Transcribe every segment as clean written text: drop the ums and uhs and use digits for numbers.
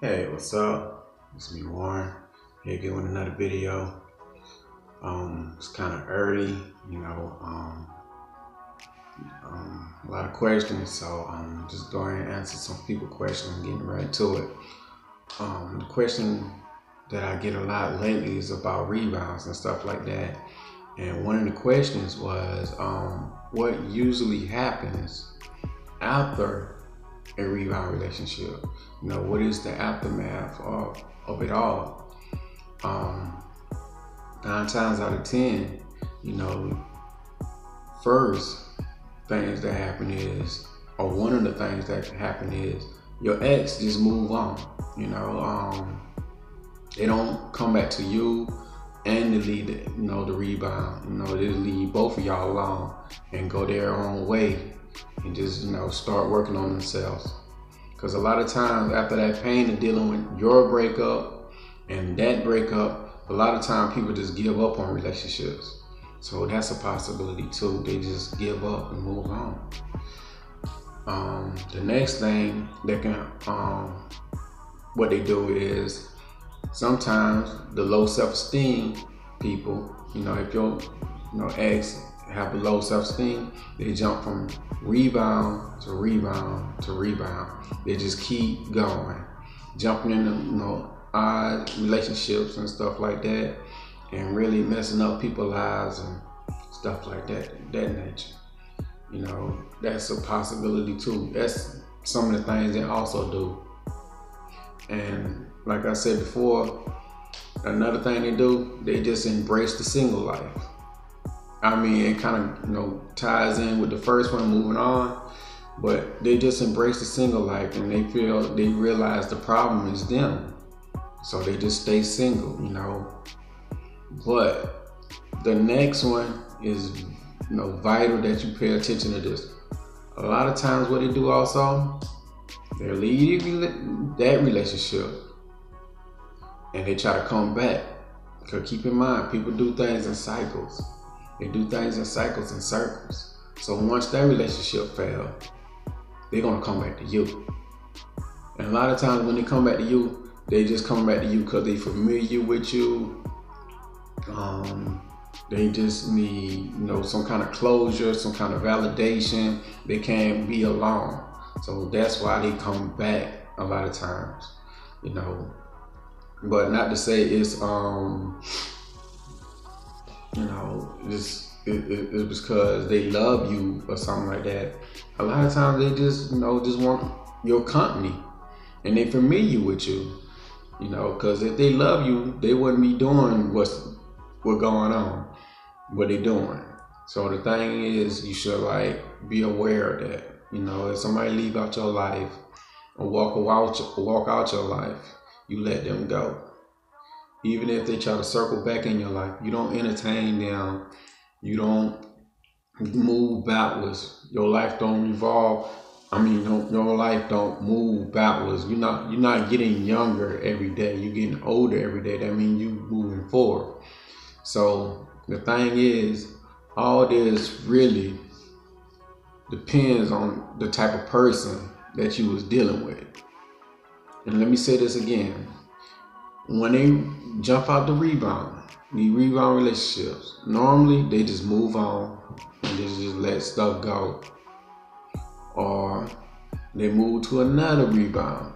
Hey, what's up? It's me, Warren. Here again with another video. It's kind of early, you know. A lot of questions, so just going and answer some people questions and getting right to it. The question that I get a lot lately is about rebounds and stuff like that. And one of the questions was, what usually happens after a rebound relationship? What is the aftermath of it all? Um, 9 times out of 10, you know, first things that happen is, or one of the things that happen is, your ex just move on. They don't come back to you and they leave the rebound. They leave both of y'all alone and go their own way and just start working on themselves. Because a lot of times after that pain of dealing with your breakup and that breakup, a lot of times people just give up on relationships. So that's a possibility too. They just give up and move on. The next thing that can, what they do is, sometimes the low self-esteem people, if your ex have a low self-esteem, they jump from rebound to rebound to rebound. They just keep going, jumping into odd relationships and stuff like that, and really messing up people's lives and stuff like that nature. That's a possibility too. That's some of the things they also do. And like I said before, another thing they do, they just embrace the single life. It kind of ties in with the first one, moving on, but they just embrace the single life and they realize the problem is them. So they just stay single, But the next one is vital that you pay attention to this. A lot of times what they do also, they leave that relationship and they try to come back. Because keep in mind, people do things in cycles. They do things in cycles and circles. So once that relationship fails, they're gonna come back to you. And a lot of times when they come back to you, they just come back to you because they familiar with you. They just need, some kind of closure, some kind of validation. They can't be alone. So that's why they come back a lot of times, But not to say it's, it's because they love you or something like that. A lot of times they just want your company and they familiar with you, because if they love you, they wouldn't be doing what's going on, what they doing. So the thing is, you should be aware of that. If somebody leave out your life or walk out your life, you let them go. Even if they try to circle back in your life, you don't entertain them. You don't move backwards. Your life don't revolve. Your life don't move backwards. You're not getting younger every day. You're getting older every day. That means you moving forward. So the thing is, all this really depends on the type of person that you was dealing with. And let me say this again. When they jump out the rebound, these rebound relationships, normally they just move on and they just let stuff go. Or they move to another rebound.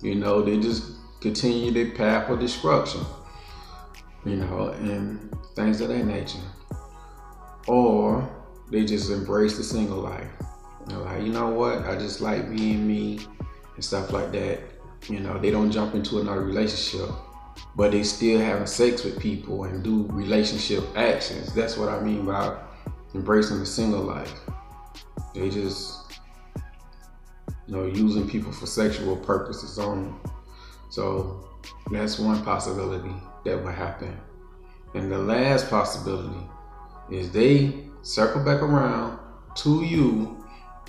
They just continue their path of destruction, and things of that nature. Or they just embrace the single life. They're like, you know what? I just like being me and stuff like that. They don't jump into another relationship, but they still having sex with people and do relationship actions. That's what I mean by embracing the single life. They just, using people for sexual purposes only. So that's one possibility that will happen. And the last possibility is they circle back around to you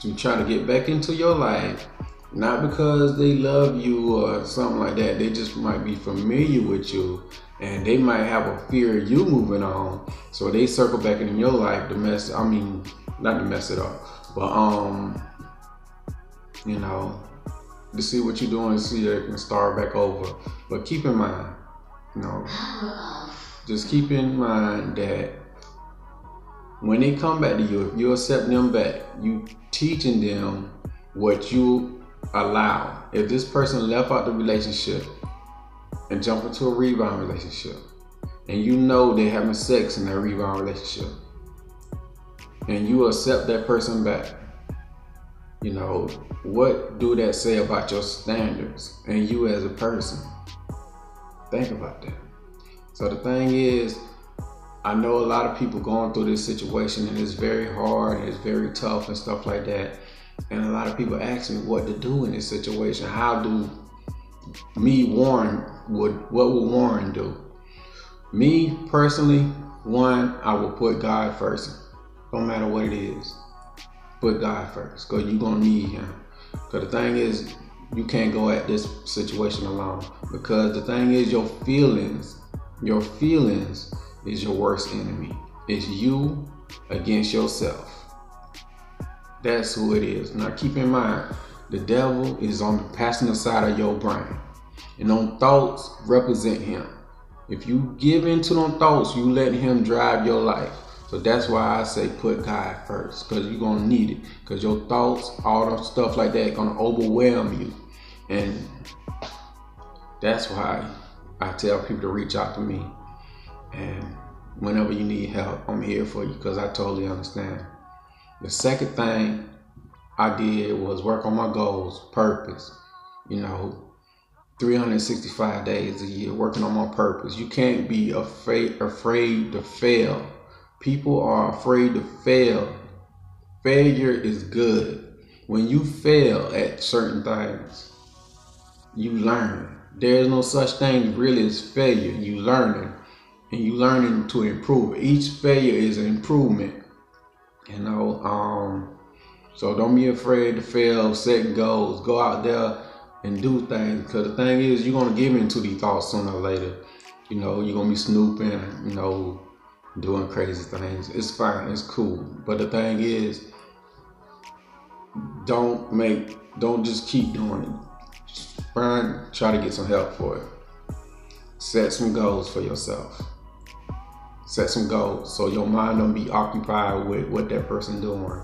to try to get back into your life, not because they love you or something like that. They just might be familiar with you and they might have a fear of you moving on. So they circle back in your life to not to mess it up, but to see what you're doing, to see it and start back over. But keep in mind, you know, just keep in mind that when they come back to you, if you accept them back, you teaching them what you allow. If this person left out the relationship and jump into a rebound relationship, and you know they're having sex in that rebound relationship, and you accept that person back, you know, what do that say about your standards and you as a person? Think about that. So the thing is, I know a lot of people going through this situation, and it's very hard and it's very tough and stuff like that. And a lot of people ask me what to do in this situation. How do Warren, what would Warren do? Me personally, one, I will put God first. No matter what it is, put God first, because you're gonna need him. Because the thing is, you can't go at this situation alone. Because the thing is, your feelings is your worst enemy. It's you against yourself. That's who it is. Now keep in mind, the devil is on the passenger side of your brain, and them thoughts represent him. If you give into them thoughts, you let him drive your life. So that's why I say put God first, because you're gonna need it. Because your thoughts, all the stuff like that, gonna overwhelm you. And that's why I tell people to reach out to me. And whenever you need help, I'm here for you, because I totally understand. The second thing I did was work on my goals, purpose. You know, 365 days a year, working on my purpose. You can't be afraid to fail. People are afraid to fail. Failure is good. When you fail at certain things, you learn. There's no such thing really as failure. You learning, and you learning to improve. Each failure is an improvement. You know, so don't be afraid to fail, set goals, go out there and do things. Because the thing is, you're gonna give into these thoughts sooner or later. You know, you're gonna be snooping, you know, doing crazy things. It's fine, it's cool. But the thing is, don't just keep doing it. Try to get some help for it. Set some goals for yourself. Set some goals so your mind don't be occupied with what that person doing.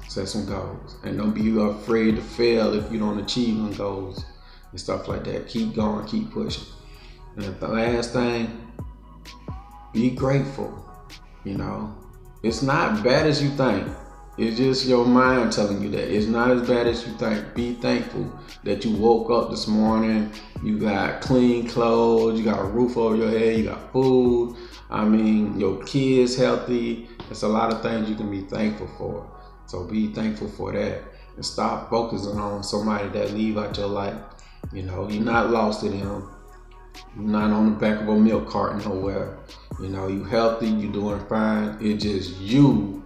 Set some goals, and don't be afraid to fail if you don't achieve them goals and stuff like that. Keep going, keep pushing. And the last thing, be grateful. You know, it's not bad as you think. It's just your mind telling you that. It's not as bad as you think. Be thankful that you woke up this morning, you got clean clothes, you got a roof over your head, you got food. I mean, your kids healthy. It's a lot of things you can be thankful for. So be thankful for that, and stop focusing on somebody that leave out your life. You know, you're not lost to them. You're not on the back of a milk carton nowhere. You know, you healthy, you doing fine. It's just you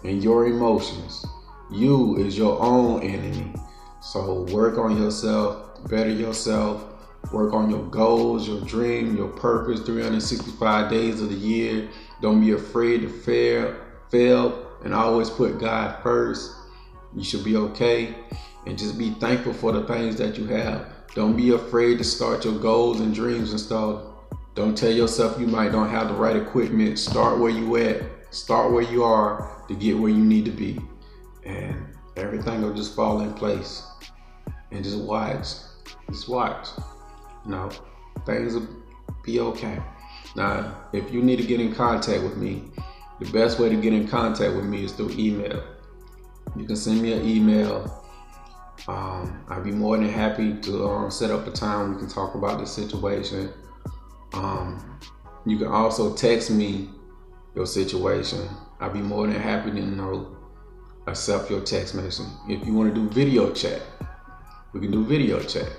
and your emotions. You is your own enemy. So work on yourself, better yourself, work on your goals, your dream, your purpose, 365 days of the year. Don't be afraid to fail, and always put God first. You should be okay. And just be thankful for the things that you have. Don't be afraid to start your goals and dreams and stuff. Don't tell yourself you might don't have the right equipment. Start where you at. Start where you are to get where you need to be. And everything will just fall in place. And just watch. Just watch. You know, things will be okay. Now, if you need to get in contact with me, the best way to get in contact with me is through email. You can send me an email. I'd be more than happy to set up a time we can talk about this situation. You can also text me your situation. I'd be more than happy to accept your text message. If you want to do video chat, we can do video chat.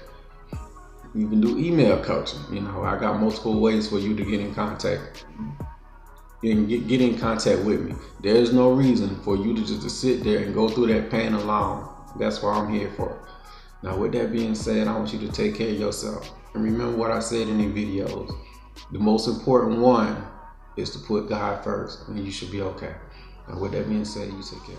You can do email coaching. You know, I got multiple ways for you to get in contact. Get in contact with me. There's no reason for you to just sit there and go through that pain alone. That's what I'm here for. Now, with that being said, I want you to take care of yourself. And remember what I said in the videos. The most important one is to put God first, and you should be okay. Now, with that being said, you take care.